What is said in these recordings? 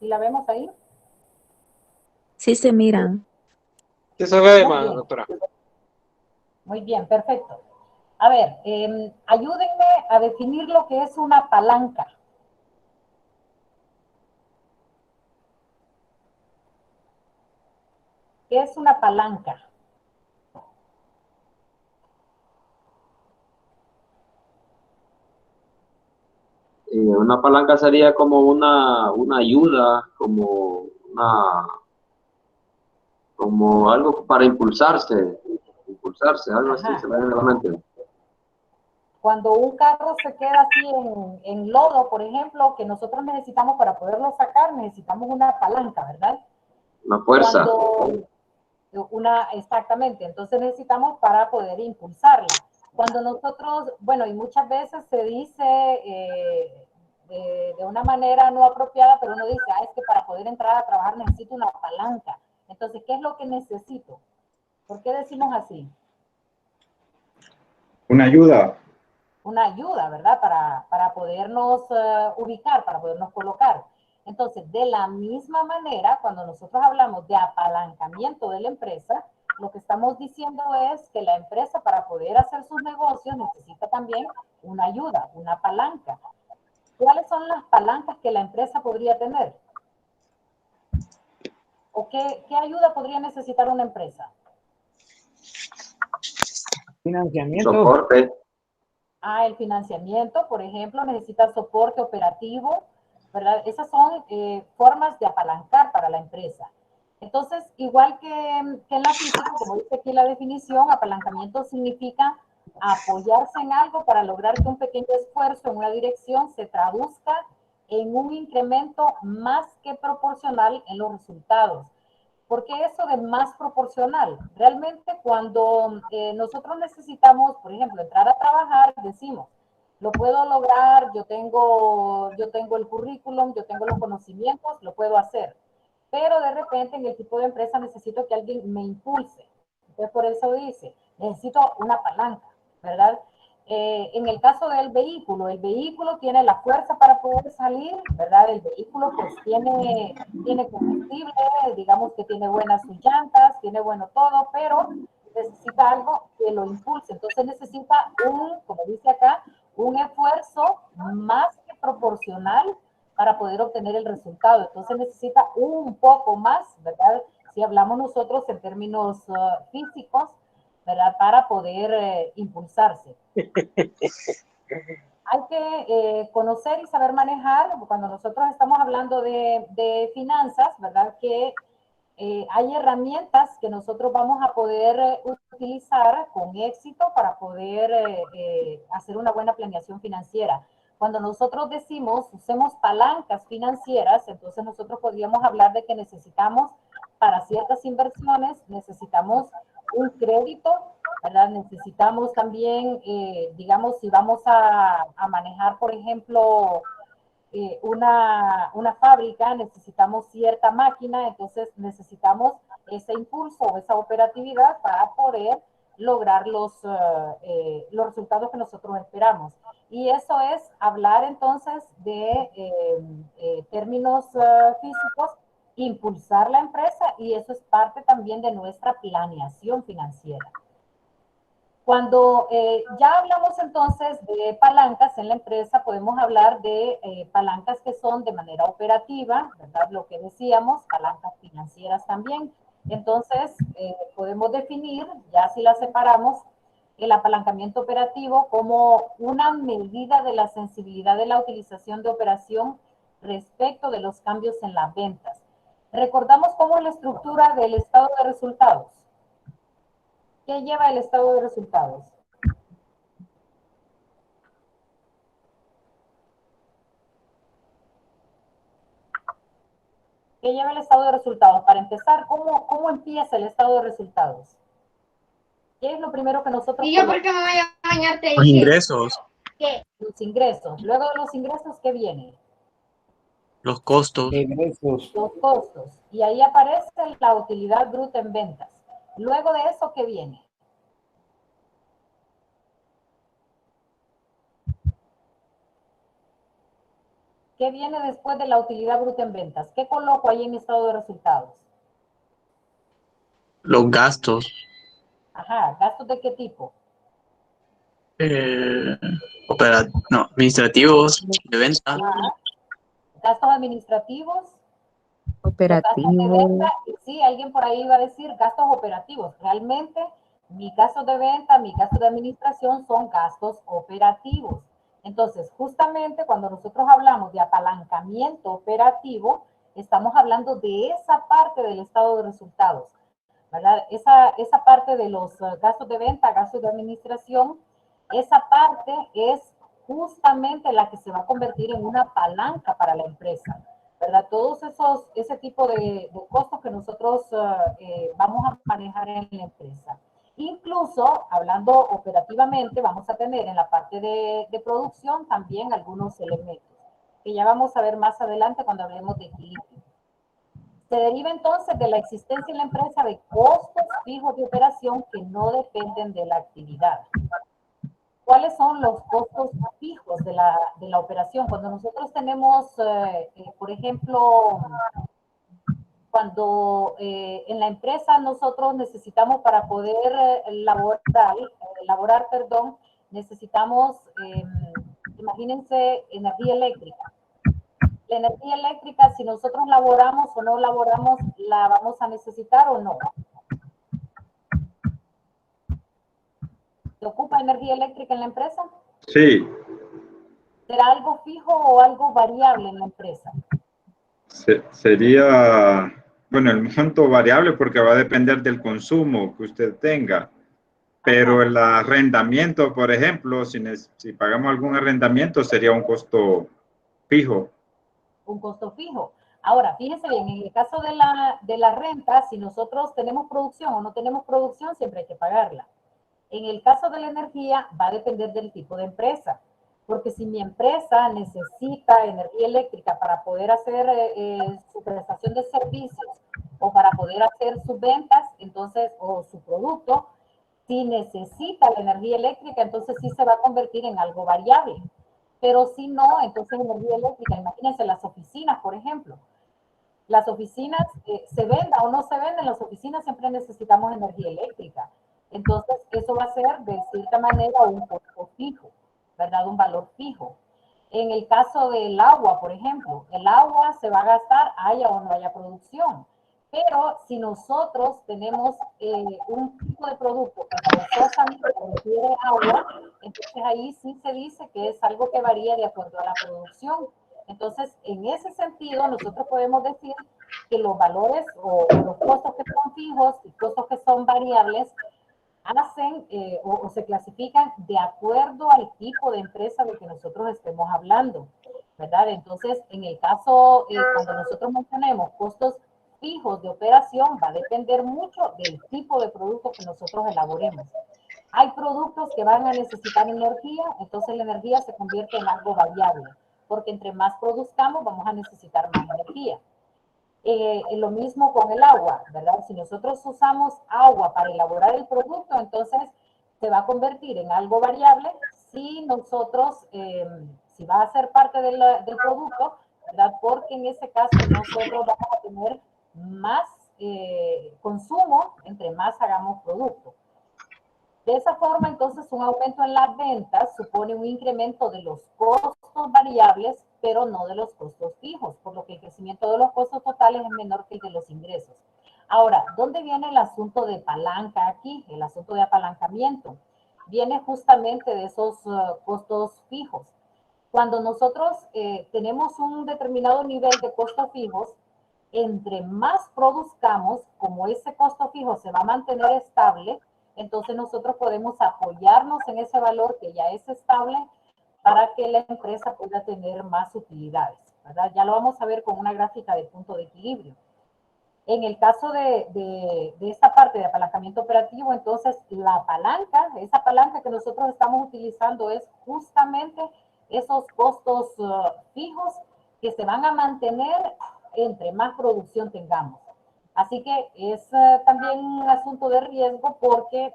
la vemos ahí? Sí se miran. Sí se ve, Muy bien. doctora. Muy bien, perfecto. A ver, ayúdenme a definir lo que es una palanca. ¿Qué es una palanca? Una palanca sería como una ayuda, como algo para impulsarse, algo así, Ajá. se me viene a la mente. Cuando un carro se queda así en lodo, por ejemplo, que nosotros necesitamos para poderlo sacar, necesitamos una palanca, ¿verdad? Una fuerza. Exactamente, entonces necesitamos para poder impulsarla. Cuando nosotros, bueno, y muchas veces se dice de una manera no apropiada, pero uno dice, es que para poder entrar a trabajar necesito una palanca. Entonces, ¿qué es lo que necesito? ¿Por qué decimos así? Una ayuda. Una ayuda, ¿verdad? Para podernos ubicar, para podernos colocar. Entonces, de la misma manera, cuando nosotros hablamos de apalancamiento de la empresa, lo que estamos diciendo es que la empresa para poder hacer sus negocios necesita también una ayuda, una palanca. ¿Cuáles son las palancas que la empresa podría tener? ¿O qué ayuda podría necesitar una empresa? Financiamiento. Soporte. El financiamiento, por ejemplo, necesita soporte operativo, ¿verdad? Esas son formas de apalancar para la empresa. Entonces, igual que en la física, como dice aquí la definición, apalancamiento significa apoyarse en algo para lograr que un pequeño esfuerzo en una dirección se traduzca en un incremento más que proporcional en los resultados. ¿Por qué eso de más proporcional? Realmente cuando nosotros necesitamos, por ejemplo, entrar a trabajar, decimos, lo puedo lograr, yo tengo el currículum, yo tengo los conocimientos, lo puedo hacer. Pero de repente en el tipo de empresa necesito que alguien me impulse. Entonces por eso dice, necesito una palanca, ¿verdad? En el caso del vehículo, el vehículo tiene la fuerza para poder salir, ¿verdad? El vehículo pues tiene combustible, digamos que tiene buenas sus llantas, tiene bueno todo, pero necesita algo que lo impulse. Entonces necesita como dice acá, un esfuerzo más que proporcional para poder obtener el resultado. Entonces necesita un poco más, ¿verdad? Si hablamos nosotros en términos físicos, ¿verdad? Para poder impulsarse. Hay que conocer y saber manejar, cuando nosotros estamos hablando de finanzas, ¿verdad? Que hay herramientas que nosotros vamos a poder utilizar con éxito para poder hacer una buena planeación financiera. Cuando nosotros decimos usemos palancas financieras, entonces nosotros podríamos hablar de que necesitamos para ciertas inversiones, necesitamos un crédito, ¿verdad? Necesitamos también, digamos, si vamos a manejar, por ejemplo, una fábrica, necesitamos cierta máquina, entonces necesitamos ese impulso o esa operatividad para poder lograr los resultados que nosotros esperamos. Y eso es hablar entonces de términos físicos, impulsar la empresa, y eso es parte también de nuestra planeación financiera. Cuando ya hablamos entonces de palancas en la empresa, podemos hablar de palancas que son de manera operativa, ¿verdad? Lo que decíamos, palancas financieras también. Entonces, podemos definir, ya si las separamos, el apalancamiento operativo como una medida de la sensibilidad de la utilización de operación respecto de los cambios en las ventas. Recordamos cómo es la estructura del estado de resultados. ¿Qué lleva el estado de resultados? ¿Qué lleva el estado de resultados? Para empezar, ¿cómo empieza el estado de resultados? ¿Qué es lo primero que nosotros... ¿Y yo por qué me voy a bañar? Los ingresos. ¿Qué? Los ingresos. Luego de los ingresos, ¿qué viene? Los costos. Ingresos. Los costos. Y ahí aparece la utilidad bruta en ventas. Luego de eso, ¿qué viene? ¿Qué viene después de la utilidad bruta en ventas? ¿Qué coloco ahí en mi estado de resultados? Los gastos. Ajá, ¿gastos de qué tipo? eh, no, administrativos, de venta. Ajá. Gastos administrativos, los gastos de Operativo. venta. Y sí, alguien por ahí va a decir gastos operativos. Realmente, mis gastos de venta, mis gastos de administración son gastos operativos. Entonces, justamente cuando nosotros hablamos de apalancamiento operativo, estamos hablando de esa parte del estado de resultados, ¿verdad? Esa parte de los gastos de venta, gastos de administración, esa parte es justamente la que se va a convertir en una palanca para la empresa, ¿verdad? Todos ese tipo de costos que nosotros vamos a manejar en la empresa. Incluso, hablando operativamente, vamos a tener en la parte de producción también algunos elementos que ya vamos a ver más adelante cuando hablemos de equilibrio. Se deriva entonces de la existencia en la empresa de costos fijos de operación que no dependen de la actividad. ¿Cuáles son los costos fijos de la operación? Cuando nosotros tenemos, por ejemplo, cuando en la empresa nosotros necesitamos para poder elaborar, necesitamos, imagínense, energía eléctrica. La energía eléctrica, si nosotros laboramos o no laboramos, ¿la vamos a necesitar o no? ¿Se ocupa energía eléctrica en la empresa? Sí, ¿Será algo fijo o algo variable en la empresa? sería, bueno, el monto variable porque va a depender del consumo que usted tenga. Pero el arrendamiento, por ejemplo, si pagamos algún arrendamiento, sería un costo fijo. Un costo fijo. Ahora, fíjense bien, en el caso de la renta, si nosotros tenemos producción o no tenemos producción, siempre hay que pagarla. En el caso de la energía, va a depender del tipo de empresa, porque si mi empresa necesita energía eléctrica para poder hacer su prestación de servicios o para poder hacer sus ventas, entonces, o su producto, si necesita la energía eléctrica, entonces sí se va a convertir en algo variable. Pero si no, entonces energía eléctrica, imagínense las oficinas, por ejemplo. Las oficinas, se venda o no se venden, las oficinas siempre necesitamos energía eléctrica. Entonces, eso va a ser de cierta manera un costo fijo, ¿verdad? Un valor fijo. En el caso del agua, por ejemplo, el agua se va a gastar, haya o no haya producción. Pero si nosotros tenemos un tipo de producto que forzosamente requiere agua, entonces ahí sí se dice que es algo que varía de acuerdo a la producción. Entonces, en ese sentido, nosotros podemos decir que los valores o los costos que son fijos y costos que son variables hacen o se clasifican de acuerdo al tipo de empresa de que nosotros estemos hablando, ¿verdad? Entonces, en el caso, cuando nosotros mencionemos costos fijos de operación, va a depender mucho del tipo de producto que nosotros elaboremos. Hay productos que van a necesitar energía, entonces la energía se convierte en algo variable, porque entre más produzcamos vamos a necesitar más energía. Lo mismo con el agua, ¿verdad? Si nosotros usamos agua para elaborar el producto, entonces se va a convertir en algo variable si nosotros, si va a ser parte del producto, ¿verdad? Porque en ese caso nosotros vamos a tener más consumo entre más hagamos producto. De esa forma, entonces, un aumento en las ventas supone un incremento de los costos variables, pero no de los costos fijos, por lo que el crecimiento de los costos totales es menor que el de los ingresos. Ahora, ¿dónde viene el asunto de palanca aquí? El asunto de apalancamiento. Viene justamente de esos costos fijos. Cuando nosotros tenemos un determinado nivel de costos fijos, entre más produzcamos, como ese costo fijo se va a mantener estable, entonces nosotros podemos apoyarnos en ese valor que ya es estable para que la empresa pueda tener más utilidades, ¿verdad? Ya lo vamos a ver con una gráfica de punto de equilibrio. En el caso de esta parte de apalancamiento operativo, entonces la palanca, esa palanca que nosotros estamos utilizando es justamente esos costos fijos que se van a mantener entre más producción tengamos. Así que es también un asunto de riesgo porque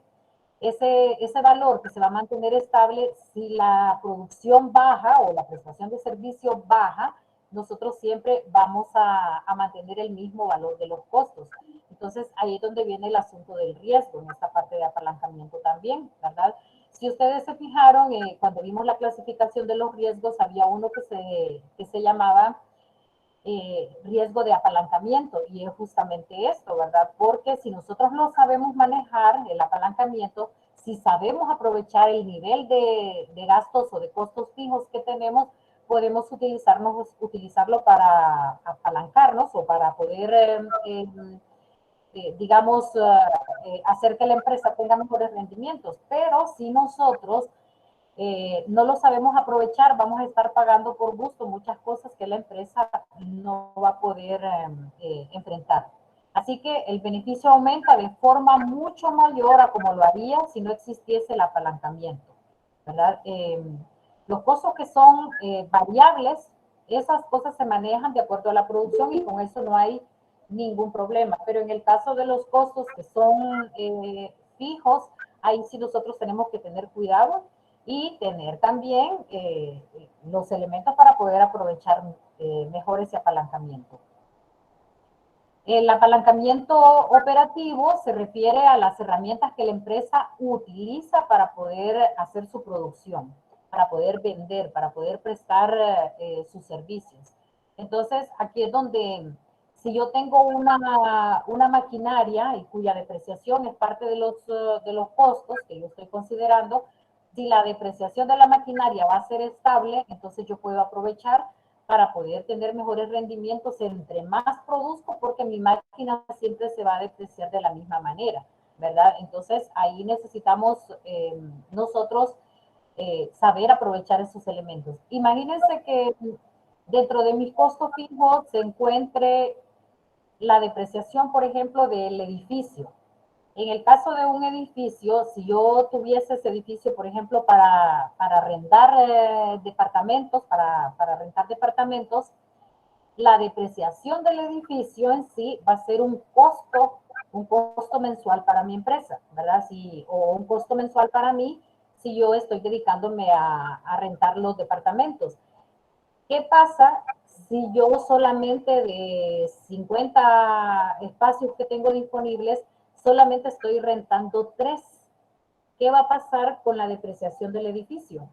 ese valor que se va a mantener estable, si la producción baja o la prestación de servicio baja, nosotros siempre vamos a mantener el mismo valor de los costos. Entonces, ahí es donde viene el asunto del riesgo, en esta parte de apalancamiento también, ¿verdad? Si ustedes se fijaron, cuando vimos la clasificación de los riesgos, había uno que se llamaba riesgo de apalancamiento, y es justamente esto, ¿verdad? Porque si nosotros lo sabemos manejar, el apalancamiento, si sabemos aprovechar el nivel de gastos o de costos fijos que tenemos, podemos utilizarlo para apalancarnos o para poder, digamos, hacer que la empresa tenga mejores rendimientos. Pero si nosotros no lo sabemos aprovechar, vamos a estar pagando por gusto muchas cosas que la empresa no va a poder enfrentar. Así que el beneficio aumenta de forma mucho mayor a como lo haría si no existiese el apalancamiento, ¿verdad? Los costos que son variables, esas cosas se manejan de acuerdo a la producción y con eso no hay ningún problema. Pero en el caso de los costos que son fijos, ahí sí nosotros tenemos que tener cuidado y tener también los elementos para poder aprovechar mejor ese apalancamiento. El apalancamiento operativo se refiere a las herramientas que la empresa utiliza para poder hacer su producción, para poder vender, para poder prestar sus servicios. Entonces, aquí es donde, si yo tengo una maquinaria y cuya depreciación es parte de los costos que yo estoy considerando, si la depreciación de la maquinaria va a ser estable, entonces yo puedo aprovechar para poder tener mejores rendimientos entre más produzco, porque mi máquina siempre se va a depreciar de la misma manera, ¿verdad? Entonces, ahí necesitamos nosotros saber aprovechar esos elementos. Imagínense que dentro de mis costos fijos se encuentre la depreciación, por ejemplo, del edificio. En el caso de un edificio, si yo tuviese ese edificio, por ejemplo, para arrendar departamentos, para rentar departamentos, la depreciación del edificio en sí va a ser un costo mensual para mi empresa, ¿verdad? O un costo mensual para mí si yo estoy dedicándome a rentar los departamentos. ¿Qué pasa si yo solamente de 50 espacios que tengo disponibles, solamente estoy rentando 3? ¿Qué va a pasar con la depreciación del edificio?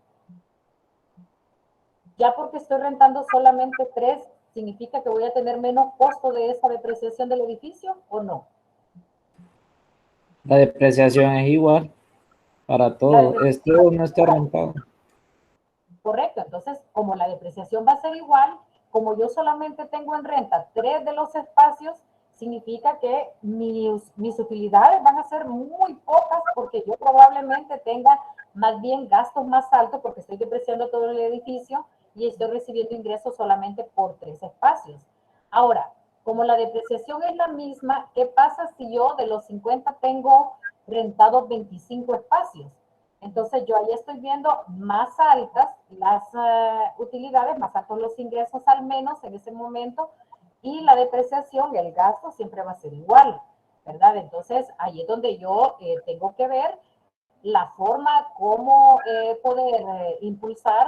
Ya porque estoy rentando solamente 3, ¿significa que voy a tener menos costo de esa depreciación del edificio o no? La depreciación es igual para todo, esté o no esté rentado. Correcto, entonces como la depreciación va a ser igual, como yo solamente tengo en renta 3 de los espacios, significa que mis utilidades van a ser muy pocas, porque yo probablemente tenga más bien gastos más altos porque estoy depreciando todo el edificio y estoy recibiendo ingresos solamente por 3 espacios. Ahora, como la depreciación es la misma, ¿qué pasa si yo de los 50 tengo rentados 25 espacios? Entonces yo ahí estoy viendo más altas las utilidades, más altos los ingresos al menos en ese momento, y la depreciación y el gasto siempre va a ser igual, ¿verdad? Entonces ahí es donde yo tengo que ver la forma como poder impulsar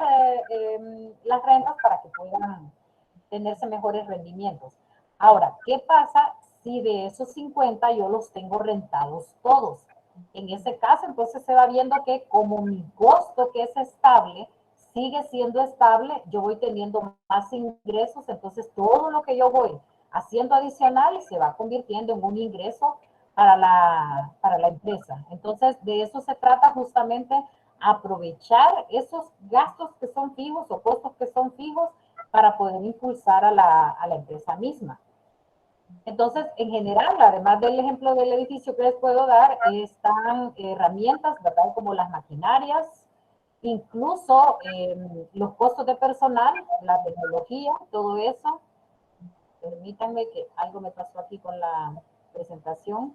las rentas para que puedan tenerse mejores rendimientos. Ahora, ¿qué pasa si de esos 50 yo los tengo rentados todos? En ese caso, entonces se va viendo que como mi costo, que es estable, sigue siendo estable, yo voy teniendo más ingresos, entonces todo lo que yo voy haciendo adicional se va convirtiendo en un ingreso para la empresa. Entonces, de eso se trata justamente, aprovechar esos gastos que son fijos o costos que son fijos para poder impulsar a la empresa misma. Entonces, en general, además del ejemplo del edificio que les puedo dar, están herramientas, ¿verdad? Como las maquinarias, incluso los costos de personal, la tecnología, todo eso. Permítanme, que algo me pasó aquí con la presentación.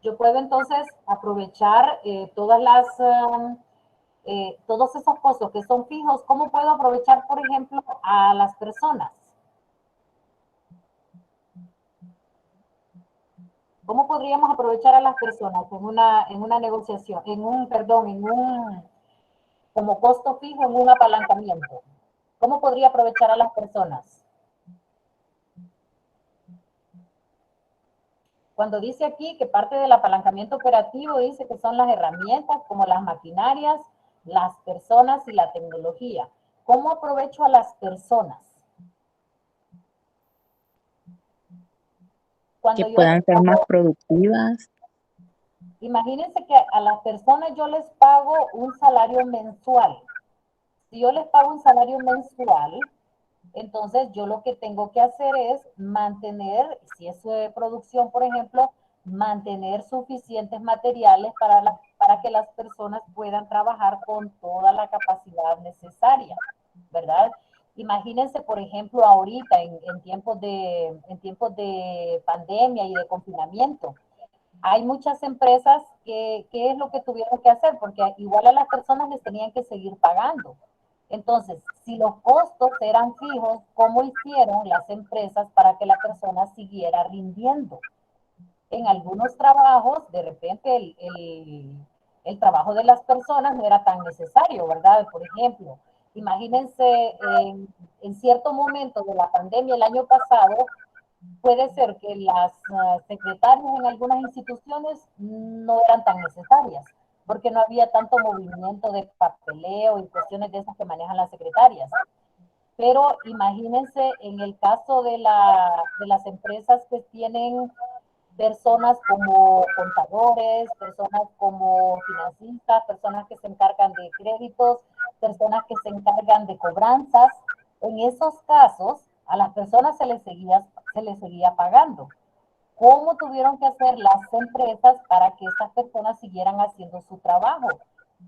Yo puedo entonces aprovechar todos esos costos que son fijos. ¿Cómo puedo aprovechar, por ejemplo, a las personas? ¿Cómo podríamos aprovechar a las personas en una negociación, como costo fijo en un apalancamiento? ¿Cómo podría aprovechar a las personas? Cuando dice aquí que parte del apalancamiento operativo dice que son las herramientas como las maquinarias, las personas y la tecnología. ¿Cómo aprovecho a las personas? Que puedan ser más productivas. Imagínense que a las personas yo les pago un salario mensual. Si yo les pago un salario mensual, entonces yo lo que tengo que hacer es mantener, si es producción, por ejemplo, mantener suficientes materiales para que las personas puedan trabajar con toda la capacidad necesaria, ¿verdad? Imagínense, por ejemplo, ahorita en tiempos de pandemia y de confinamiento, hay muchas empresas que es lo que tuvieron que hacer, porque igual a las personas les tenían que seguir pagando. Entonces, si los costos eran fijos, ¿cómo hicieron las empresas para que la persona siguiera rindiendo? En algunos trabajos, de repente, el trabajo de las personas no era tan necesario, ¿verdad? Por ejemplo, imagínense en cierto momento de la pandemia el año pasado, puede ser que las secretarias en algunas instituciones no eran tan necesarias, porque no había tanto movimiento de papeleo y cuestiones de esas que manejan las secretarias. Pero imagínense en el caso de las empresas que tienen personas como contadores, personas como financistas, personas que se encargan de créditos, personas que se encargan de cobranzas. En esos casos, a las personas se les seguía pagando. ¿Cómo tuvieron que hacer las empresas para que estas personas siguieran haciendo su trabajo?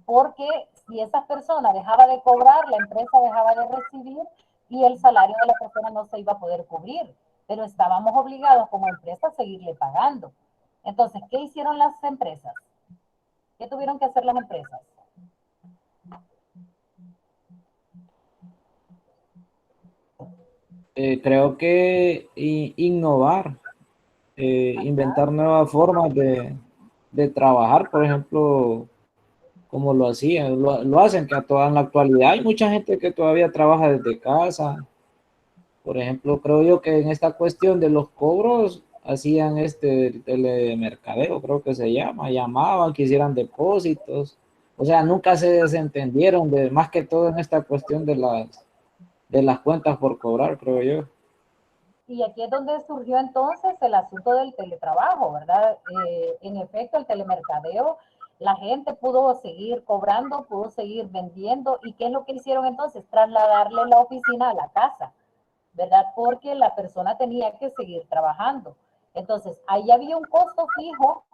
Porque si esa persona dejaba de cobrar, la empresa dejaba de recibir y el salario de la persona no se iba a poder cubrir. Pero estábamos obligados como empresa a seguirle pagando. Entonces, ¿qué hicieron las empresas? ¿Qué tuvieron que hacer las empresas? Creo que innovar, inventar nuevas formas de trabajar, por ejemplo, como lo hacían, lo hacen, que en la actualidad hay mucha gente que todavía trabaja desde casa. Por ejemplo, creo yo que en esta cuestión de los cobros hacían este telemercadeo, creo que se llama, llamaban, que hicieran depósitos. O sea, nunca se desentendieron de más que todo en esta cuestión de las cuentas por cobrar, creo yo. Y aquí es donde surgió entonces el asunto del teletrabajo, ¿verdad? En efecto, el telemercadeo, la gente pudo seguir cobrando, pudo seguir vendiendo. ¿Y qué es lo que hicieron entonces? Trasladarle la oficina a la casa, ¿verdad? Porque la persona tenía que seguir trabajando. Entonces, ahí había un costo fijo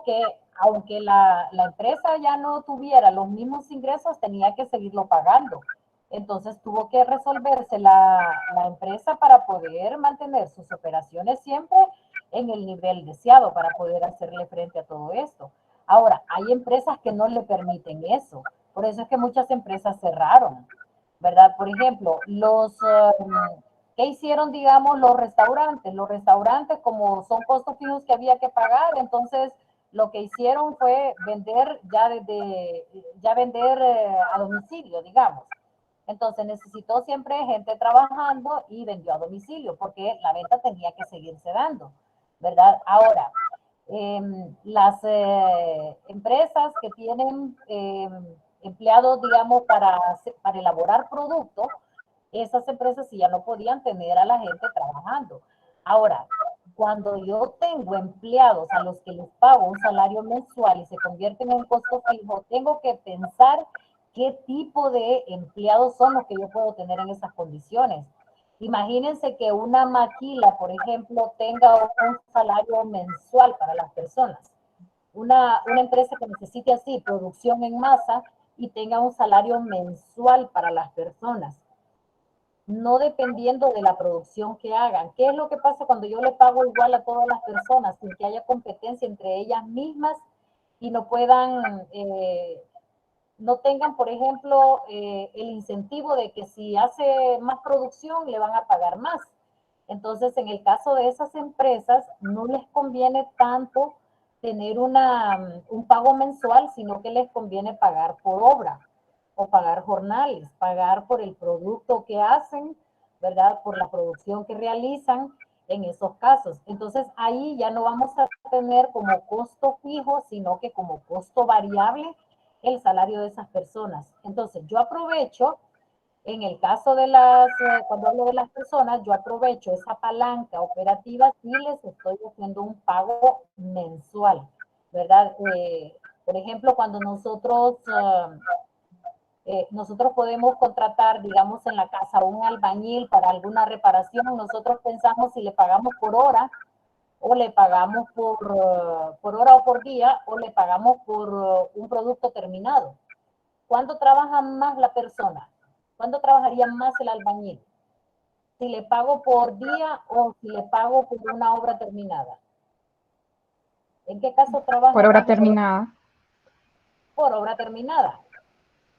que aunque la empresa ya no tuviera los mismos ingresos, tenía que seguirlo pagando. Entonces tuvo que resolverse la empresa para poder mantener sus operaciones siempre en el nivel deseado para poder hacerle frente a todo esto. Ahora, hay empresas que no le permiten eso. Por eso es que muchas empresas cerraron, ¿verdad? Por ejemplo, ¿qué hicieron, digamos, los restaurantes? Los restaurantes, como son costos fijos que había que pagar, entonces lo que hicieron fue vender a domicilio, digamos. Entonces necesitó siempre gente trabajando y vendió a domicilio porque la venta tenía que seguirse dando, ¿verdad? Ahora, las empresas que tienen empleados, digamos, para elaborar productos, esas empresas sí ya no podían tener a la gente trabajando. Ahora, cuando yo tengo empleados a los que les pago un salario mensual y se convierten en un costo fijo, tengo que pensar qué tipo de empleados son los que yo puedo tener en esas condiciones. Imagínense que una maquila, por ejemplo, tenga un salario mensual para las personas. Una empresa que necesite así producción en masa y tenga un salario mensual para las personas, no dependiendo de la producción que hagan. ¿Qué es lo que pasa cuando yo le pago igual a todas las personas sin que haya competencia entre ellas mismas y no puedan, no tengan, por ejemplo, el incentivo de que si hace más producción le van a pagar más? Entonces, en el caso de esas empresas, no les conviene tanto tener un pago mensual, sino que les conviene pagar por obra o pagar jornales, pagar por el producto que hacen, ¿verdad? Por la producción que realizan en esos casos. Entonces, ahí ya no vamos a tener como costo fijo, sino que como costo variable el salario de esas personas. Entonces, yo aprovecho, en el caso de cuando hablo de las personas, yo aprovecho esa palanca operativa y les estoy haciendo un pago mensual, ¿verdad? Por ejemplo, cuando nosotros podemos contratar, digamos, en la casa un albañil para alguna reparación, nosotros pensamos si le pagamos por hora o le pagamos por hora o por día o le pagamos por un producto terminado. ¿Cuándo trabaja más la persona? ¿Cuándo trabajaría más el albañil? ¿Si le pago por día o si le pago por una obra terminada? ¿En qué caso trabaja? Por obra terminada. Por obra terminada.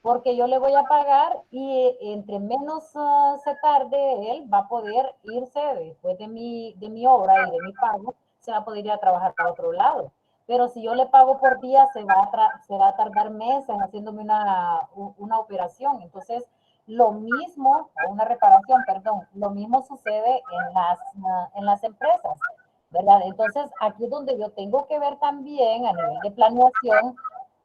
Porque yo le voy a pagar y entre menos se tarde, él va a poder irse después de mi obra y de mi pago, se va a poder ir a trabajar para otro lado. Pero si yo le pago por día, se va a tardar meses haciéndome una operación. Entonces, lo mismo, una reparación, perdón, lo mismo sucede en las empresas, ¿verdad? Entonces, aquí es donde yo tengo que ver también a nivel de planeación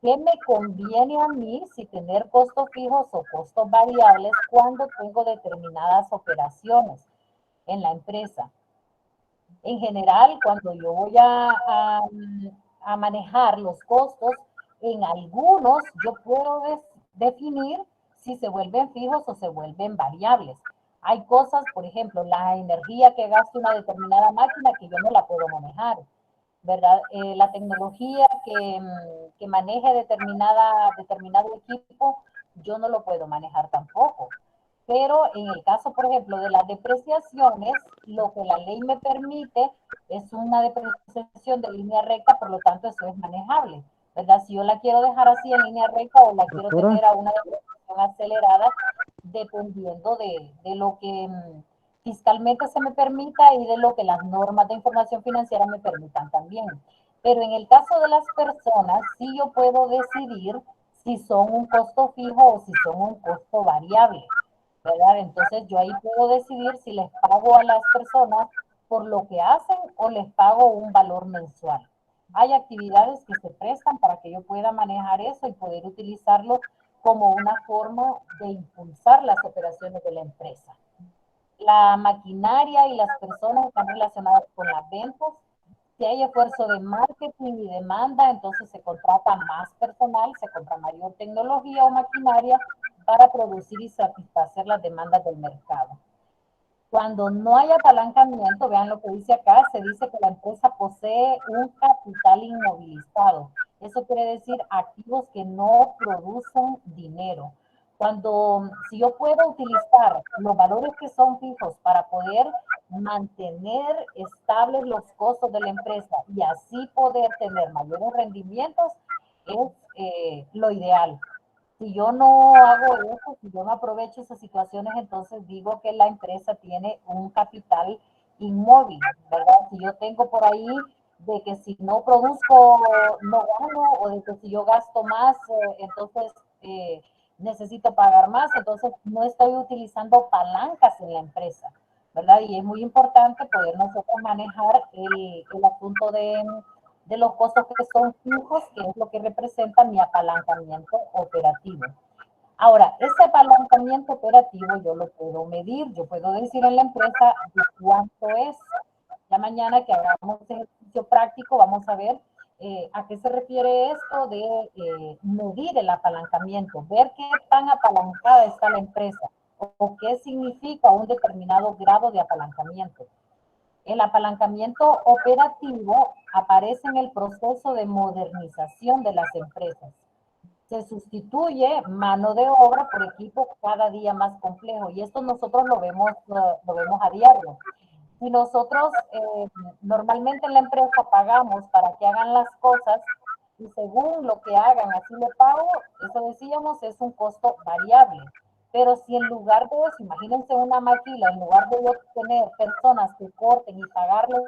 ¿qué me conviene a mí si tener costos fijos o costos variables cuando tengo determinadas operaciones en la empresa? En general, cuando yo voy a manejar los costos, en algunos yo puedo definir si se vuelven fijos o se vuelven variables. Hay cosas, por ejemplo, la energía que gasta una determinada máquina que yo no la puedo manejar, ¿verdad? La tecnología que maneje determinado equipo, yo no lo puedo manejar tampoco. Pero en el caso, por ejemplo, de las depreciaciones, lo que la ley me permite es una depreciación de línea recta, por lo tanto, eso es manejable, ¿verdad? Si yo la quiero dejar así en línea recta o la quiero tener a una depreciación acelerada, dependiendo de lo que fiscalmente se me permita y de lo que las normas de información financiera me permitan también. Pero en el caso de las personas, sí yo puedo decidir si son un costo fijo o si son un costo variable, ¿verdad? Entonces yo ahí puedo decidir si les pago a las personas por lo que hacen o les pago un valor mensual. Hay actividades que se prestan para que yo pueda manejar eso y poder utilizarlo como una forma de impulsar las operaciones de la empresa. La maquinaria y las personas están relacionadas con las ventas. Si hay esfuerzo de marketing y demanda, entonces se contrata más personal, se compra mayor tecnología o maquinaria para producir y satisfacer las demandas del mercado. Cuando no hay apalancamiento, vean lo que dice acá, se dice que la empresa posee un capital inmovilizado. Eso quiere decir activos que no producen dinero. Si yo puedo utilizar los valores que son fijos para poder mantener estables los costos de la empresa y así poder tener mayores rendimientos, es lo ideal. Si yo no hago eso, si yo no aprovecho esas situaciones, entonces digo que la empresa tiene un capital inmóvil, ¿verdad? Si yo tengo por ahí de que si no produzco, no gano, o de que si yo gasto más, entonces necesito pagar más, entonces no estoy utilizando palancas en la empresa, ¿verdad? Y es muy importante poder nosotros manejar el asunto de los costos que son fijos, que es lo que representa mi apalancamiento operativo. Ahora, ese apalancamiento operativo yo lo puedo medir, yo puedo decir en la empresa de cuánto es. Ya mañana que hagamos ejercicio práctico, vamos a ver a qué se refiere esto de medir el apalancamiento, ver qué tan apalancada está la empresa o qué significa un determinado grado de apalancamiento. El apalancamiento operativo aparece en el proceso de modernización de las empresas. Se sustituye mano de obra por equipo cada día más complejo y esto nosotros lo vemos a diario. Si nosotros normalmente en la empresa pagamos para que hagan las cosas y según lo que hagan así le pago, eso decíamos es un costo variable. Pero si en lugar de eso, imagínense una maquila, en lugar de yo tener personas que corten y pagarles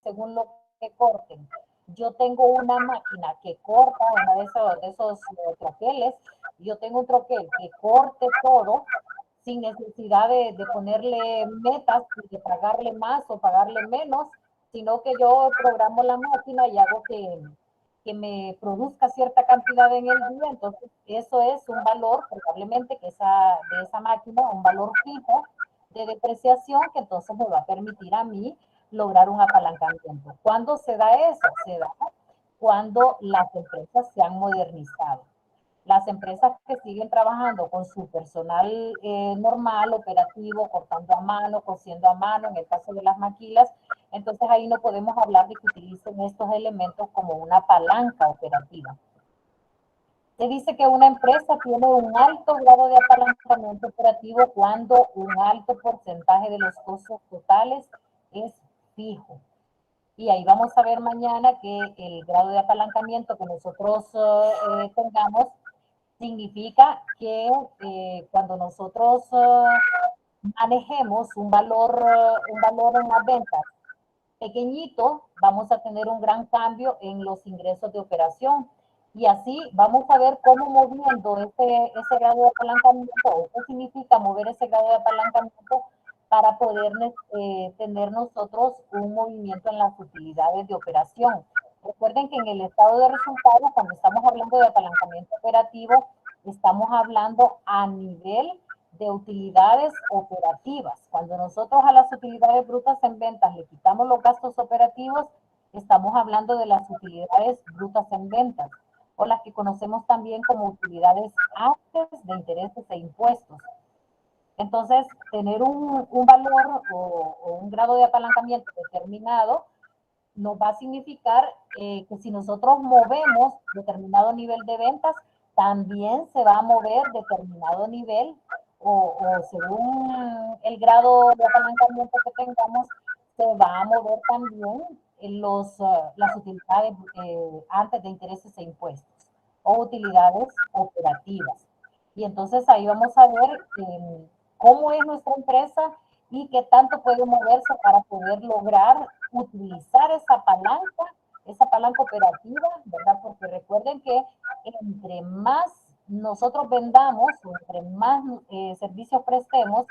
según lo que corten, yo tengo una máquina que corta, una de esos troqueles, yo tengo un troquel que corte todo sin necesidad de ponerle metas, de pagarle más o pagarle menos, sino que yo programo la máquina y hago que me produzca cierta cantidad en el día, entonces eso es un valor probablemente que de esa máquina, un valor fijo de depreciación que entonces me va a permitir a mí lograr un apalancamiento. ¿Cuándo se da eso? Se da cuando las empresas se han modernizado. Las empresas que siguen trabajando con su personal normal, operativo, cortando a mano, cosiendo a mano, en el caso de las maquilas, entonces ahí no podemos hablar de que utilicen estos elementos como una palanca operativa. Se dice que una empresa tiene un alto grado de apalancamiento operativo cuando un alto porcentaje de los costos totales es fijo. Y ahí vamos a ver mañana que el grado de apalancamiento que nosotros tengamos significa que cuando nosotros manejemos un valor en las ventas pequeñito, vamos a tener un gran cambio en los ingresos de operación. Y así vamos a ver cómo moviendo ese grado de apalancamiento, o qué significa mover ese grado de apalancamiento para poder tener nosotros un movimiento en las utilidades de operación. Recuerden que en el estado de resultados, cuando estamos hablando de apalancamiento operativo, estamos hablando a nivel de utilidades operativas. Cuando nosotros a las utilidades brutas en ventas le quitamos los gastos operativos, estamos hablando de las utilidades brutas en ventas, o las que conocemos también como utilidades antes de intereses e impuestos. Entonces, tener un valor o un grado de apalancamiento determinado nos va a significar que si nosotros movemos determinado nivel de ventas, también se va a mover determinado nivel o según el grado de apalancamiento que tengamos, se va a mover también las utilidades antes de intereses e impuestos o utilidades operativas. Y entonces ahí vamos a ver cómo es nuestra empresa y qué tanto puede moverse para poder lograr utilizar esa palanca operativa, ¿verdad? Porque recuerden que entre más nosotros vendamos, entre más servicios prestemos,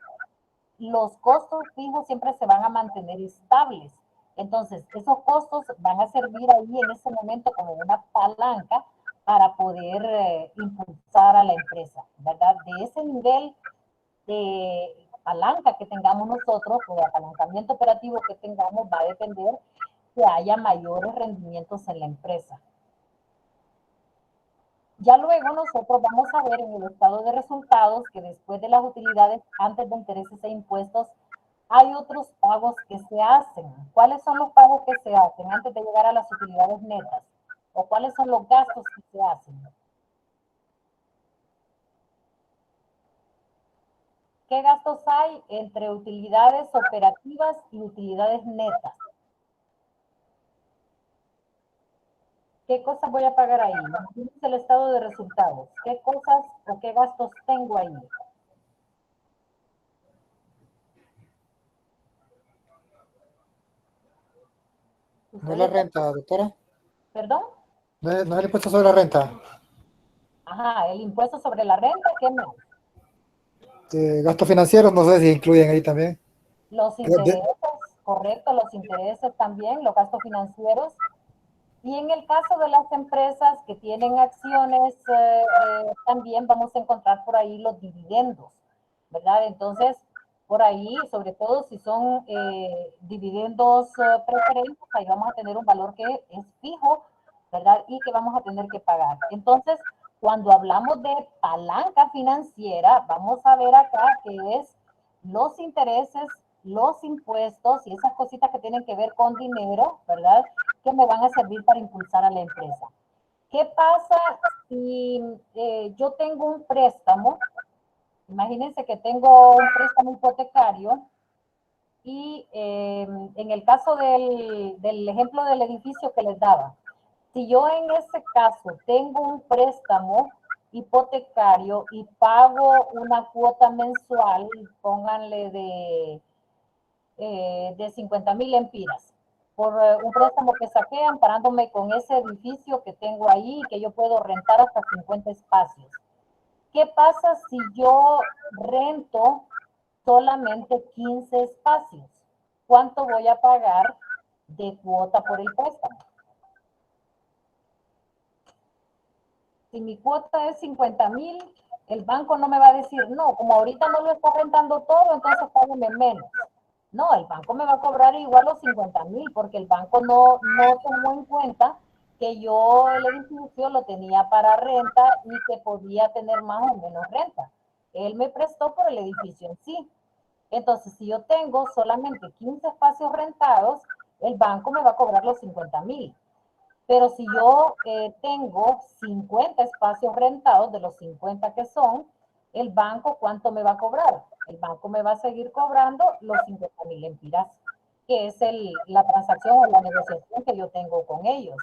los costos fijos siempre se van a mantener estables. Entonces, esos costos van a servir ahí en ese momento como una palanca para poder impulsar a la empresa, ¿verdad? De ese nivel de palanca que tengamos nosotros o de apalancamiento operativo que tengamos va a depender que haya mayores rendimientos en la empresa. Ya luego nosotros vamos a ver en el estado de resultados que después de las utilidades antes de intereses e impuestos hay otros pagos que se hacen. ¿Cuáles son los pagos que se hacen antes de llegar a las utilidades netas? ¿O cuáles son los gastos que se hacen? ¿Qué gastos hay entre utilidades operativas y utilidades netas? ¿Qué cosas voy a pagar ahí? ¿Tienes el estado de resultados? ¿Qué cosas o qué gastos tengo ahí? No es la renta, doctora. ¿Perdón? No es el impuesto sobre la renta. Ajá, el impuesto sobre la renta, ¿qué más? Gastos financieros, no sé si incluyen ahí también. Los intereses, correcto, los intereses también, los gastos financieros. Y en el caso de las empresas que tienen acciones, también vamos a encontrar por ahí los dividendos, ¿verdad? Entonces, por ahí, sobre todo si son dividendos preferentes, ahí vamos a tener un valor que es fijo, ¿verdad? Y que vamos a tener que pagar. Entonces, cuando hablamos de palanca financiera, vamos a ver acá que es los intereses, los impuestos y esas cositas que tienen que ver con dinero, ¿verdad? Que me van a servir para impulsar a la empresa. ¿Qué pasa si yo tengo un préstamo? Imagínense que tengo un préstamo hipotecario y en el caso del ejemplo del edificio que les daba, si yo en ese caso tengo un préstamo hipotecario y pago una cuota mensual, pónganle de 50,000 lempiras por un préstamo que saqué amparándome con ese edificio que tengo ahí y que yo puedo rentar hasta 50 espacios. ¿Qué pasa si yo rento solamente 15 espacios? ¿Cuánto voy a pagar de cuota por el préstamo? Si mi cuota es 50,000, el banco no me va a decir, no, como ahorita no lo está rentando todo, entonces págame menos. No, el banco me va a cobrar igual los 50,000 porque el banco no tomó en cuenta que yo el edificio lo tenía para renta y que podía tener más o menos renta. Él me prestó por el edificio en sí. Entonces, si yo tengo solamente 15 espacios rentados, el banco me va a cobrar los 50,000. Pero si yo tengo 50 espacios rentados, de los 50 que son, el banco, ¿cuánto me va a cobrar? El banco me va a seguir cobrando los 50,000 lempiras, que es la transacción o la negociación que yo tengo con ellos.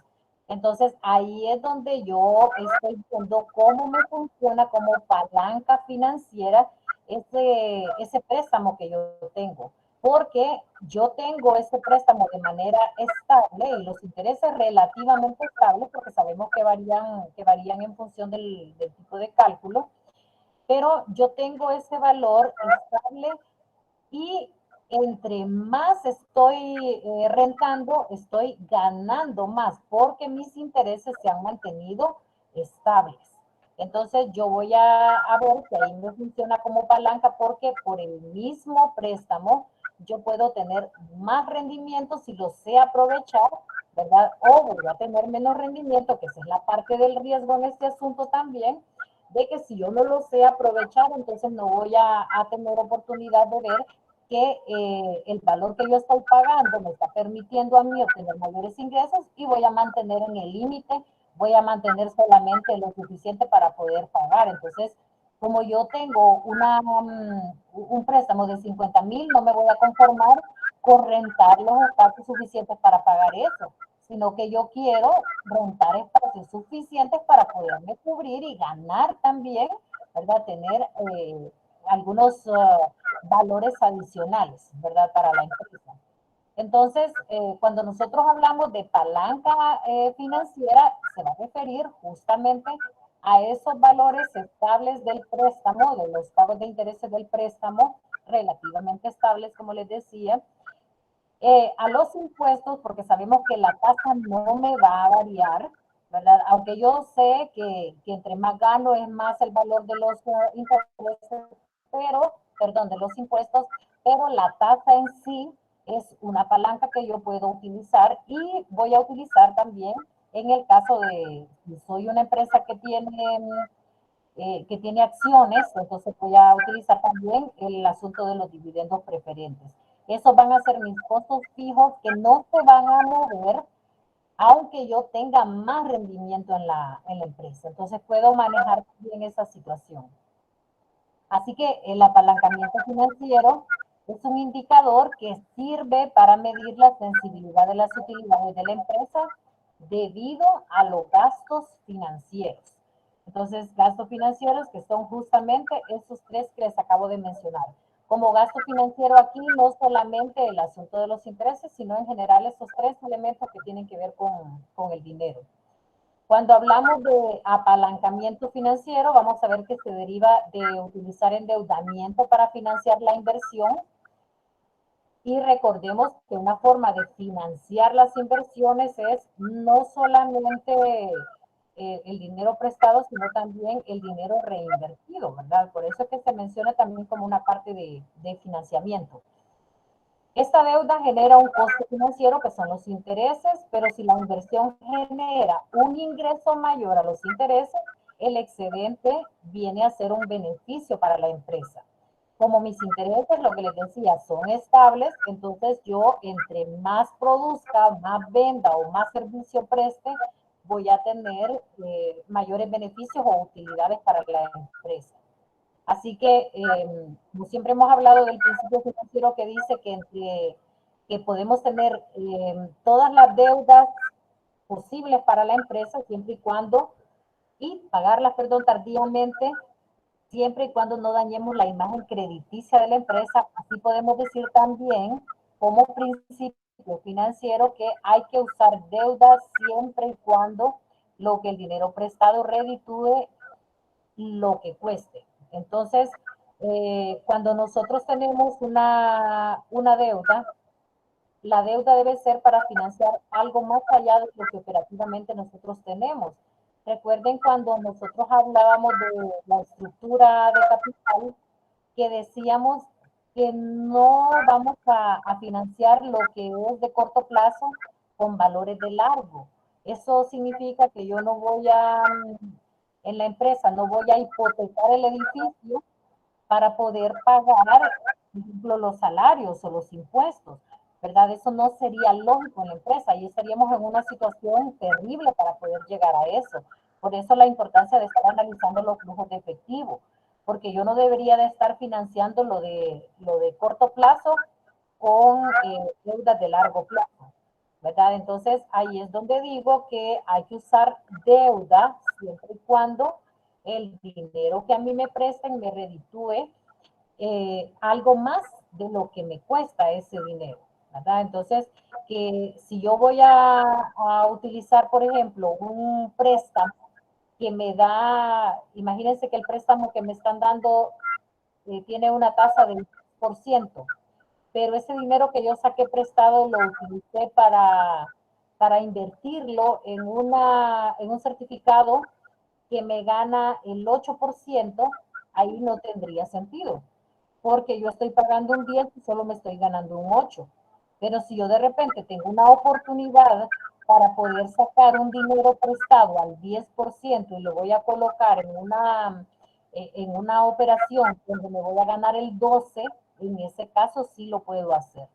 Entonces, ahí es donde yo estoy viendo cómo me funciona como palanca financiera ese préstamo que yo tengo. Porque yo tengo ese préstamo de manera estable y los intereses relativamente estables, porque sabemos que varían en función del tipo de cálculo, pero yo tengo ese valor estable y entre más estoy rentando, estoy ganando más porque mis intereses se han mantenido estables. Entonces yo voy a ver que ahí me funciona como palanca porque por el mismo préstamo yo puedo tener más rendimiento si lo sé aprovechar, ¿verdad? O voy a tener menos rendimiento, que esa es la parte del riesgo en este asunto también, de que si yo no lo sé aprovechar, entonces no voy a tener oportunidad de ver que el valor que yo estoy pagando me está permitiendo a mí obtener mayores ingresos y voy a mantener en el límite, voy a mantener solamente lo suficiente para poder pagar. Entonces, como yo tengo un préstamo de 50,000, no me voy a conformar con rentar los espacios suficientes para pagar eso, sino que yo quiero rentar espacios suficientes para poderme cubrir y ganar también, ¿verdad? Tener algunos valores adicionales, ¿verdad? Para la empresa. Entonces, cuando nosotros hablamos de palanca financiera, se va a referir justamente a esos valores estables del préstamo, de los pagos de intereses del préstamo, relativamente estables, como les decía, a los impuestos, porque sabemos que la tasa no me va a variar, ¿verdad? Aunque yo sé que entre más gano es más el valor de los intereses, de los impuestos, pero la tasa en sí es una palanca que yo puedo utilizar y voy a utilizar también en el caso de, si soy una empresa que tiene acciones, entonces voy a utilizar también el asunto de los dividendos preferentes. Esos van a ser mis costos fijos que no se van a mover aunque yo tenga más rendimiento en la empresa. Entonces puedo manejar bien esa situación. Así que el apalancamiento financiero es un indicador que sirve para medir la sensibilidad de las utilidades de la empresa debido a los gastos financieros. Entonces, gastos financieros que son justamente esos tres que les acabo de mencionar. Como gasto financiero aquí no solamente el asunto de los intereses, sino en general esos tres elementos que tienen que ver con el dinero. Cuando hablamos de apalancamiento financiero, vamos a ver que se deriva de utilizar endeudamiento para financiar la inversión. Y recordemos que una forma de financiar las inversiones es no solamente el dinero prestado, sino también el dinero reinvertido, ¿verdad? Por eso es que se menciona también como una parte de financiamiento. Esta deuda genera un costo financiero que son los intereses, pero si la inversión genera un ingreso mayor a los intereses, el excedente viene a ser un beneficio para la empresa. Como mis intereses, lo que les decía, son estables, entonces yo entre más produzca, más venda o más servicio preste, voy a tener mayores beneficios o utilidades para la empresa. Así que, como siempre hemos hablado del principio financiero que dice que podemos tener todas las deudas posibles para la empresa siempre y cuando y pagarlas, perdón, tardíamente, siempre y cuando no dañemos la imagen crediticia de la empresa. Así podemos decir también, como principio financiero, que hay que usar deuda siempre y cuando lo que el dinero prestado reditúe lo que cueste. Entonces, cuando nosotros tenemos una deuda, la deuda debe ser para financiar algo más allá de lo que operativamente nosotros tenemos. Recuerden cuando nosotros hablábamos de la estructura de capital, que decíamos que no vamos a financiar lo que es de corto plazo con valores de largo. Eso significa que yo no voy en la empresa, no voy a hipotecar el edificio para poder pagar, por ejemplo, los salarios o los impuestos, ¿verdad? Eso no sería lógico en la empresa y estaríamos en una situación terrible para poder llegar a eso. Por eso la importancia de estar analizando los flujos de efectivo, porque yo no debería de estar financiando lo de corto plazo con deudas de largo plazo, ¿verdad? Entonces ahí es donde digo que hay que usar deuda siempre y cuando el dinero que a mí me presten me reditúe algo más de lo que me cuesta ese dinero, ¿verdad? Entonces, que si yo voy a utilizar, por ejemplo, un préstamo que me da, imagínense que el préstamo que me están dando tiene una tasa del 10%, pero ese dinero que yo saqué prestado lo utilicé para invertirlo en un certificado que me gana el 8%, ahí no tendría sentido, porque yo estoy pagando un 10 y solo me estoy ganando un 8. Pero si yo de repente tengo una oportunidad para poder sacar un dinero prestado al 10% y lo voy a colocar en una operación donde me voy a ganar el 12, en ese caso sí lo puedo hacer.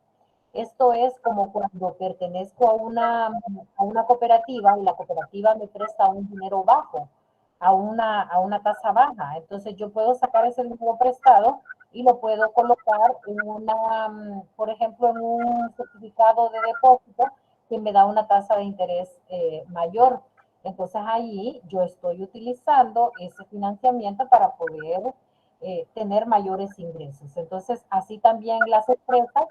Esto es como cuando pertenezco a una cooperativa y la cooperativa me presta un dinero bajo, a una tasa baja. Entonces yo puedo sacar ese dinero prestado y lo puedo colocar por ejemplo, en un certificado de depósito que me da una tasa de interés mayor. Entonces ahí yo estoy utilizando ese financiamiento para poder tener mayores ingresos. Entonces así también las empresas,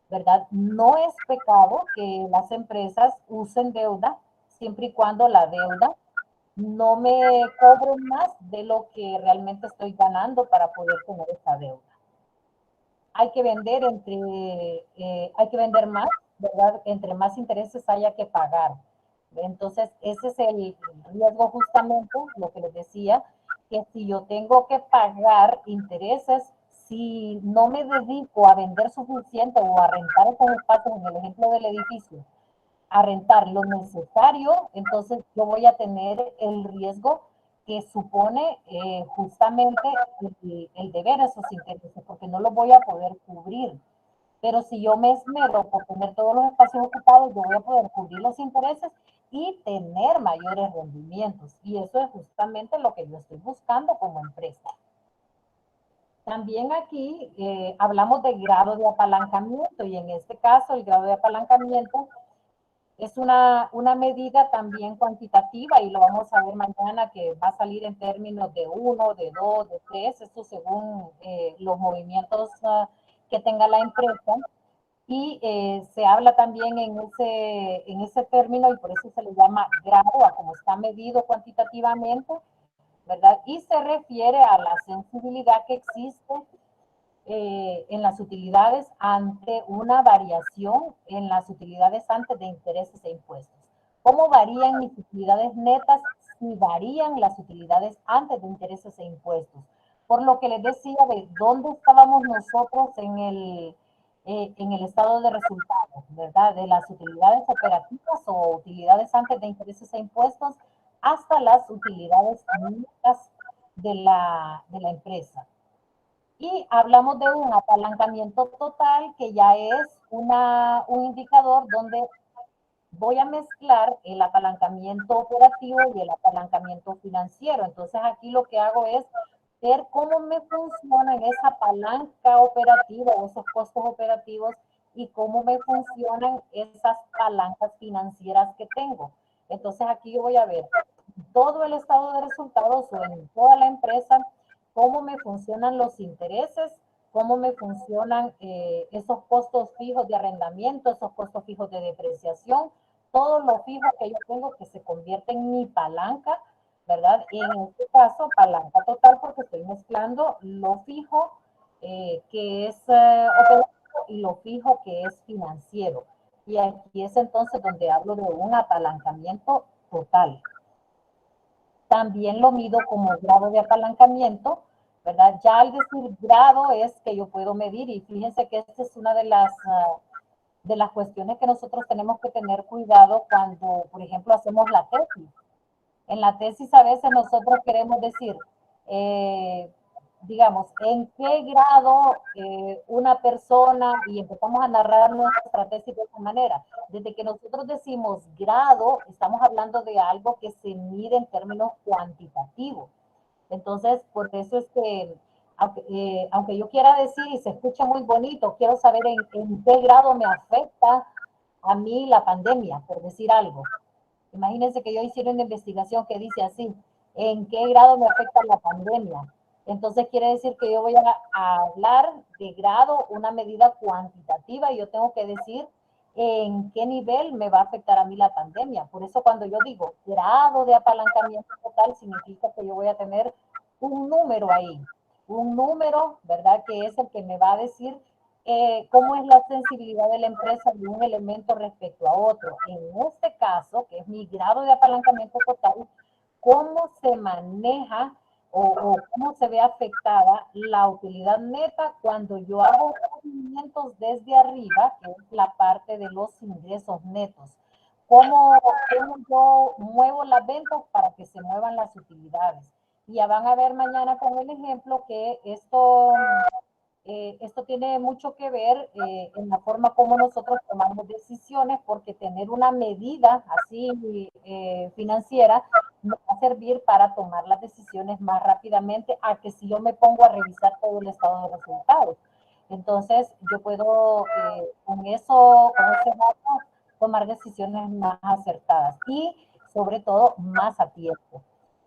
¿verdad? No es pecado que las empresas usen deuda siempre y cuando la deuda no me cobre más de lo que realmente estoy ganando para poder tener esa deuda. Hay que vender hay que vender más, ¿verdad? Entre más intereses haya que pagar. Entonces, ese es el riesgo justamente, lo que les decía, que si yo tengo que pagar intereses, si no me dedico a vender suficiente o a rentar esos espacios, en el ejemplo del edificio, a rentar lo necesario, entonces yo voy a tener el riesgo que supone justamente el deber a esos intereses, porque no los voy a poder cubrir. Pero si yo me esmero por tener todos los espacios ocupados, yo voy a poder cubrir los intereses y tener mayores rendimientos. Y eso es justamente lo que yo estoy buscando como empresa. También aquí hablamos de grado de apalancamiento y en este caso el grado de apalancamiento es una medida también cuantitativa y lo vamos a ver mañana que va a salir en términos de 1, de 2, de 3, esto según los movimientos que tenga la empresa. Y se habla también en ese término y por eso se le llama grado, a cómo está medido cuantitativamente, ¿verdad? Y se refiere a la sensibilidad que existe en las utilidades ante una variación en las utilidades antes de intereses e impuestos. ¿Cómo varían mis utilidades netas si varían las utilidades antes de intereses e impuestos? Por lo que les decía de dónde estábamos nosotros en el estado de resultados, ¿verdad? De las utilidades operativas o utilidades antes de intereses e impuestos hasta las utilidades netas de la empresa. Y hablamos de un apalancamiento total, que ya es un indicador donde voy a mezclar el apalancamiento operativo y el apalancamiento financiero. Entonces aquí lo que hago es ver cómo me funciona en esa palanca operativa o esos costos operativos y cómo me funcionan esas palancas financieras que tengo. Entonces aquí yo voy a ver todo el estado de resultados o en toda la empresa cómo me funcionan los intereses, cómo me funcionan esos costos fijos de arrendamiento, esos costos fijos de depreciación, todo lo fijo que yo tengo que se convierte en mi palanca, ¿verdad? Y en este caso, palanca total, porque estoy mezclando lo fijo que es operativo y lo fijo que es financiero. Y aquí es entonces donde hablo de un apalancamiento total. También lo mido como grado de apalancamiento, ¿verdad? Ya al decir grado es que yo puedo medir, y fíjense que esta es una de las cuestiones que nosotros tenemos que tener cuidado cuando, por ejemplo, hacemos la tesis. En la tesis a veces nosotros queremos decir, digamos, en qué grado una persona, y empezamos a narrar nuestra tesis de esa manera. Desde que nosotros decimos grado, estamos hablando de algo que se mide en términos cuantitativos. Entonces, por eso es que, aunque yo quiera decir, y se escucha muy bonito, quiero saber en qué grado me afecta a mí la pandemia, por decir algo. Imagínense que yo hiciera una investigación que dice así, ¿en qué grado me afecta la pandemia? Entonces quiere decir que yo voy a hablar de grado, una medida cuantitativa, y yo tengo que decir en qué nivel me va a afectar a mí la pandemia. Por eso cuando yo digo grado de apalancamiento total, significa que yo voy a tener un número ahí, un número, ¿verdad? Que es el que me va a decir cómo es la sensibilidad de la empresa de un elemento respecto a otro. En este caso, que es mi grado de apalancamiento total, cómo se maneja o cómo se ve afectada la utilidad neta cuando yo hago movimientos desde arriba, que es la parte de los ingresos netos. ¿Cómo yo muevo las ventas para que se muevan las utilidades? Y ya van a ver mañana con el ejemplo que esto tiene mucho que ver en la forma como nosotros tomamos decisiones, porque tener una medida así financiera nos va a servir para tomar las decisiones más rápidamente a que si yo me pongo a revisar todo el estado de resultados. Entonces, yo puedo con ese dato, tomar decisiones más acertadas y, sobre todo, más a tiempo.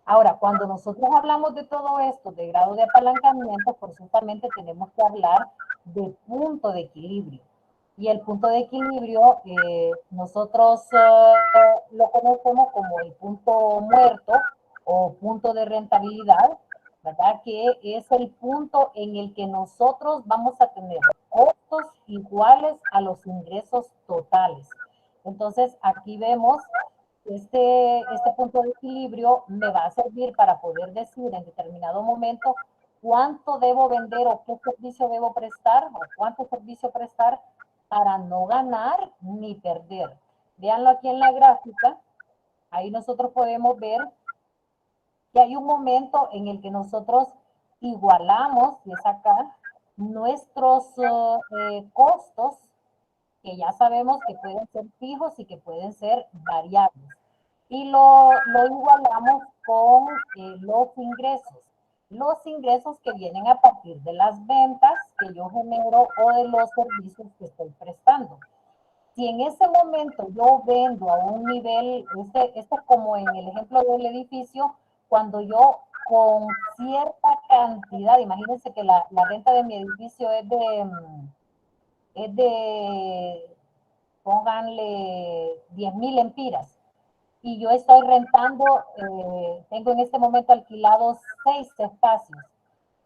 Ahora, cuando nosotros hablamos de todo esto, de grado de apalancamiento, forzosamente tenemos que hablar de punto de equilibrio. Y el punto de equilibrio, nosotros lo conocemos como el punto muerto o punto de rentabilidad, ¿verdad? Que es el punto en el que nosotros vamos a tener costos iguales a los ingresos totales. Entonces, aquí vemos este punto de equilibrio me va a servir para poder decir en determinado momento cuánto debo vender o qué servicio debo prestar o cuánto servicio prestar para no ganar ni perder. Véanlo aquí en la gráfica. Ahí nosotros podemos ver que hay un momento en el que nosotros igualamos, y es acá, nuestros costos, que ya sabemos que pueden ser fijos y que pueden ser variables. Y lo igualamos con los ingresos. Los ingresos que vienen a partir de las ventas que yo genero o de los servicios que estoy prestando. Si en ese momento yo vendo a un nivel, este es como en el ejemplo del edificio, cuando yo con cierta cantidad, imagínense que la renta de mi edificio es de pónganle 10,000 lempiras. Y yo estoy rentando, tengo en este momento alquilados 6 espacios.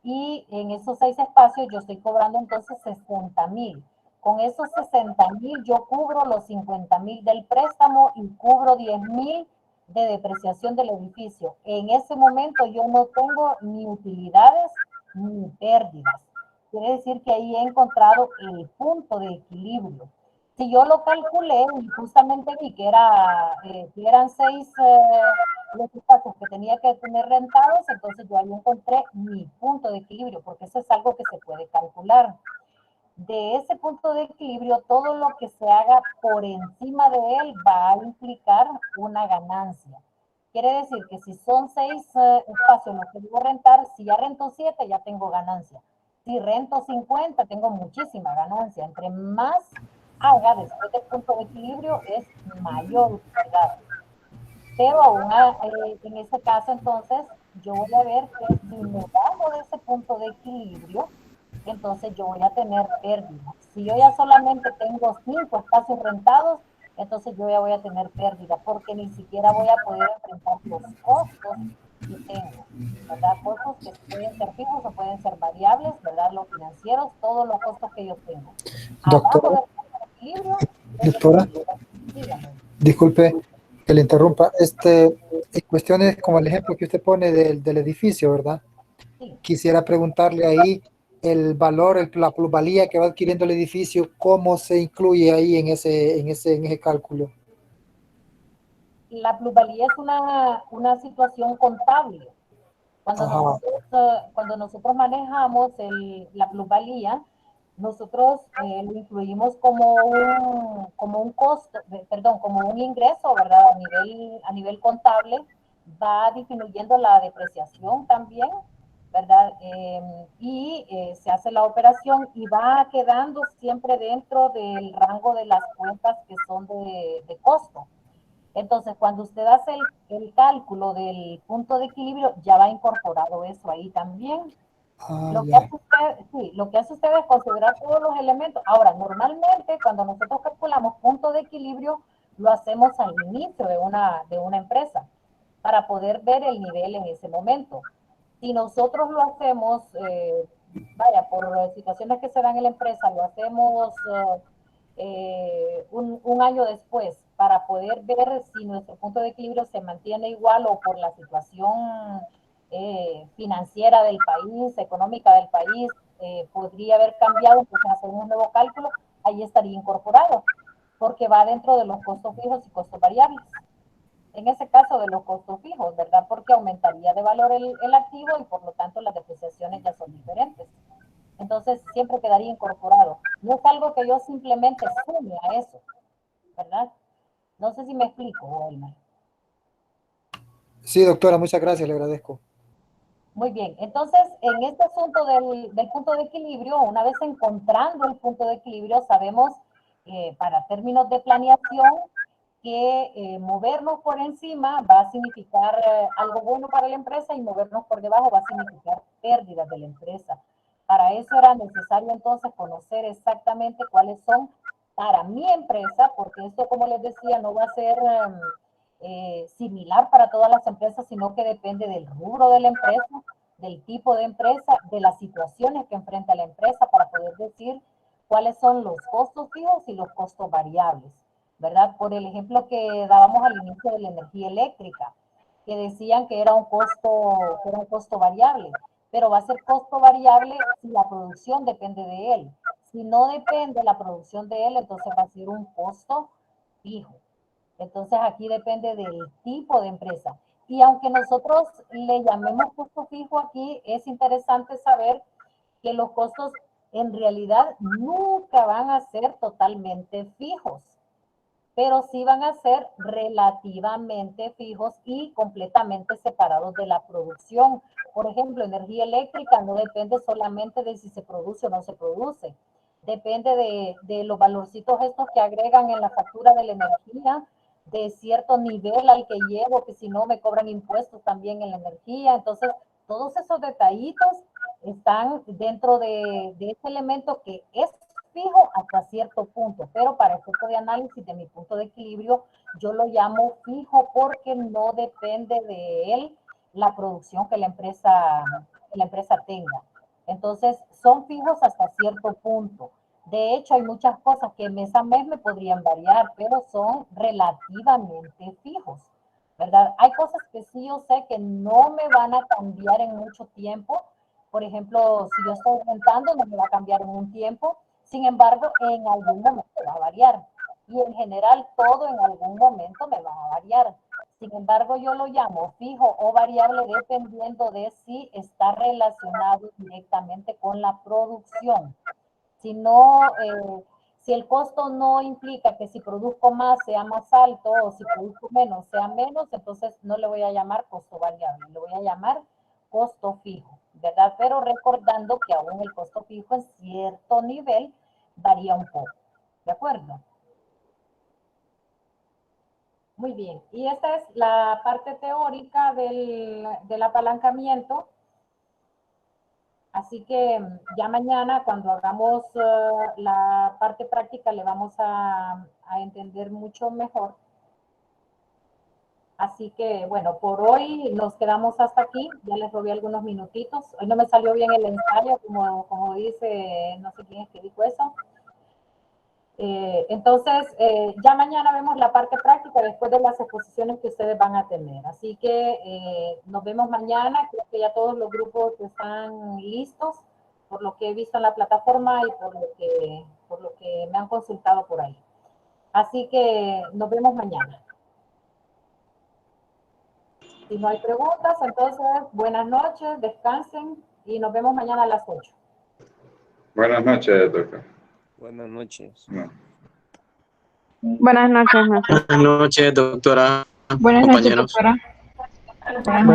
Y en esos 6 espacios yo estoy cobrando entonces 60,000. Con esos 60,000 yo cubro los 50,000 del préstamo y cubro 10,000 de depreciación del edificio. En ese momento yo no tengo ni utilidades ni pérdidas. Quiere decir que ahí he encontrado el punto de equilibrio. Si yo lo calculé y justamente vi que eran 6 los espacios que tenía que tener rentados, entonces yo ahí encontré mi punto de equilibrio, porque eso es algo que se puede calcular. De ese punto de equilibrio, todo lo que se haga por encima de él va a implicar una ganancia. Quiere decir que si son 6 espacios los que debo rentar, si ya rento 7, ya tengo ganancia. Si rento 50, tengo muchísima ganancia. Entre más haga después del punto de equilibrio, es mayor utilidad. Pero aún en ese caso, entonces, yo voy a ver que si me bajo de ese punto de equilibrio, entonces yo voy a tener pérdida. Si yo ya solamente tengo 5 espacios rentados, entonces yo ya voy a tener pérdida, porque ni siquiera voy a poder enfrentar los costos que tengo, ¿verdad? Costos que pueden ser fijos o pueden ser variables, ¿verdad? Los financieros, todos los costos que yo tengo. Abajo Doctora, del punto de equilibrio, doctora, dígame. disculpe que le interrumpa. En cuestiones como el ejemplo que usted pone del edificio, ¿verdad? Sí. Quisiera preguntarle ahí el valor, la plusvalía que va adquiriendo el edificio, ¿cómo se incluye ahí en ese cálculo? La plusvalía es una situación contable. Ajá. Cuando nosotros manejamos la plusvalía, nosotros lo incluimos como un costo, perdón, como un ingreso, ¿verdad? A nivel contable, va disminuyendo la depreciación también, ¿verdad? Se hace la operación y va quedando siempre dentro del rango de las cuentas que son de costo. Entonces, cuando usted hace el cálculo del punto de equilibrio, ya va incorporado eso ahí también. Lo que hace usted, sí, lo que hace usted es considerar todos los elementos. Ahora, normalmente, cuando nosotros calculamos punto de equilibrio, lo hacemos al inicio de una empresa para poder ver el nivel en ese momento. Si nosotros lo hacemos, vaya, por situaciones que se dan en la empresa, lo hacemos un año después para poder ver si nuestro punto de equilibrio se mantiene igual o por la situación financiera del país, económica del país, podría haber cambiado, entonces hacer un nuevo cálculo, ahí estaría incorporado, porque va dentro de los costos fijos y costos variables. En ese caso de los costos fijos, ¿verdad? Porque aumentaría de valor el activo y por lo tanto las depreciaciones ya son diferentes. Entonces siempre quedaría incorporado. No es algo que yo simplemente sume a eso, ¿verdad? No sé si me explico, Elmer. Sí, doctora, muchas gracias, le agradezco. Muy bien, entonces en este asunto del punto de equilibrio, una vez encontrando el punto de equilibrio, sabemos para términos de planeación que movernos por encima va a significar algo bueno para la empresa y movernos por debajo va a significar pérdidas de la empresa. Para eso era necesario entonces conocer exactamente cuáles son para mi empresa, porque esto, como les decía, no va a ser similar para todas las empresas, sino que depende del rubro de la empresa, del tipo de empresa, de las situaciones que enfrenta la empresa para poder decir cuáles son los costos fijos y los costos variables, ¿verdad? Por el ejemplo que dábamos al inicio de la energía eléctrica, que decían que era un costo variable, pero va a ser costo variable si la producción depende de él. Si no depende la producción de él, entonces va a ser un costo fijo. Entonces aquí depende del tipo de empresa. Y aunque nosotros le llamemos costo fijo aquí, es interesante saber que los costos en realidad nunca van a ser totalmente fijos, pero sí van a ser relativamente fijos y completamente separados de la producción. Por ejemplo, energía eléctrica no depende solamente de si se produce o no se produce. Depende de los valorcitos estos que agregan en la factura de la energía, de cierto nivel al que llevo, que si no me cobran impuestos también en la energía. Entonces, todos esos detallitos están dentro de este elemento que es fijo hasta cierto punto, pero para efecto de análisis de mi punto de equilibrio, yo lo llamo fijo porque no depende de él la producción que la empresa tenga. Entonces, son fijos hasta cierto punto. De hecho, hay muchas cosas que mes a mes me podrían variar, pero son relativamente fijos, ¿verdad? Hay cosas que sí yo sé que no me van a cambiar en mucho tiempo. Por ejemplo, si yo estoy rentando, no me va a cambiar en un tiempo. Sin embargo, en algún momento va a variar. Y en general, todo en algún momento me va a variar. Sin embargo, yo lo llamo fijo o variable dependiendo de si está relacionado directamente con la producción. Si no, si el costo no implica que si produzco más sea más alto o si produzco menos sea menos, entonces no le voy a llamar costo variable, le voy a llamar costo fijo, ¿verdad? Pero recordando que aún el costo fijo en cierto nivel varía un poco, ¿de acuerdo? Muy bien. Y esta es la parte teórica del apalancamiento. Así que ya mañana, cuando hagamos la parte práctica, le vamos a entender mucho mejor. Así que, bueno, por hoy nos quedamos hasta aquí. Ya les robé algunos minutitos. Hoy no me salió bien el ensayo, como dice, no sé quién es que dijo eso. Entonces, ya mañana vemos la parte práctica después de las exposiciones que ustedes van a tener. Así que nos vemos mañana. Creo que ya todos los grupos están listos, por lo que he visto en la plataforma y por lo que me han consultado por ahí. Así que nos vemos mañana. Si no hay preguntas, entonces buenas noches, descansen y nos vemos mañana a las 8. Buenas noches, doctor. Buenas noches. No. Buenas noches, maestro. Buenas noches, doctora. Buenas noches, Compañeros. doctora. Buenas noches.